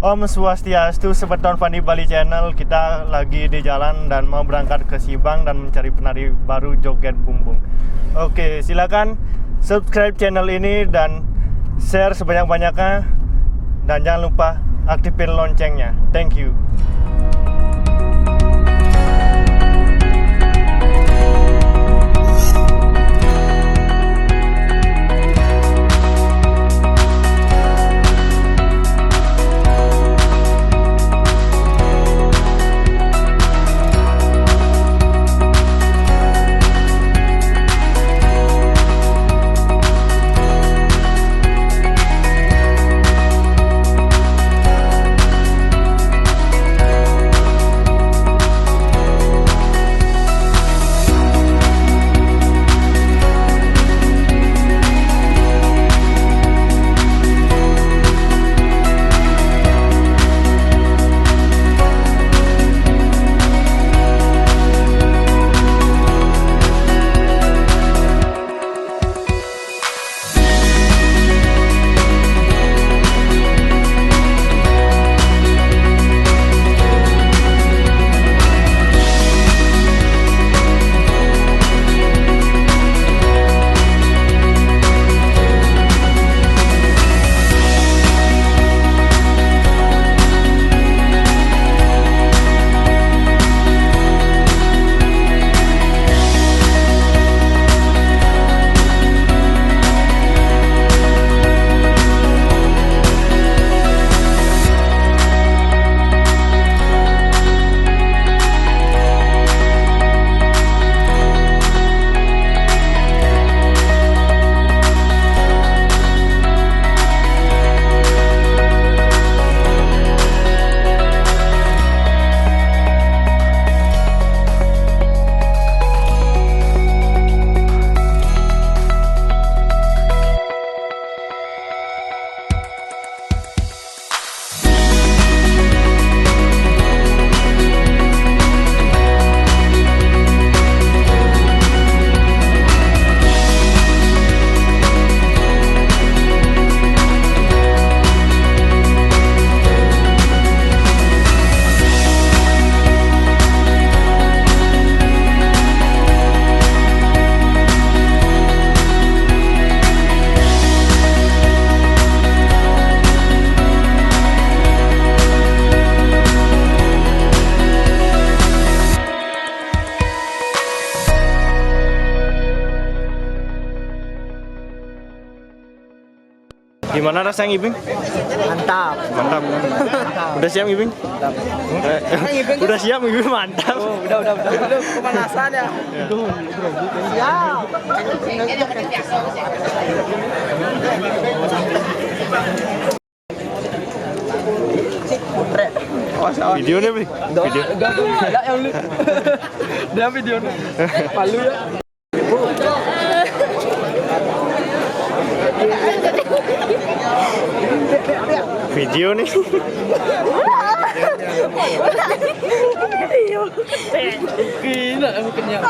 Om Swastiastu, Sebeton Fandi Bali Channel. Kita lagi di jalan dan mau berangkat ke Sibang dan mencari penari baru joget bumbung. Oke, silakan subscribe channel ini dan share sebanyak-banyaknya. Dan jangan lupa aktifin loncengnya. Thank you. Gimana rasanya Ibing? Mantap. Mantap. Udah siap Ibing? Mantap. Udah siap Ibing, mantap. Oh, udah pemanasan ya. Siap. Videonya Bing? Video. Enggak yang lu. Dia videonya. Malu ya. Video nih. Gila, kenyang.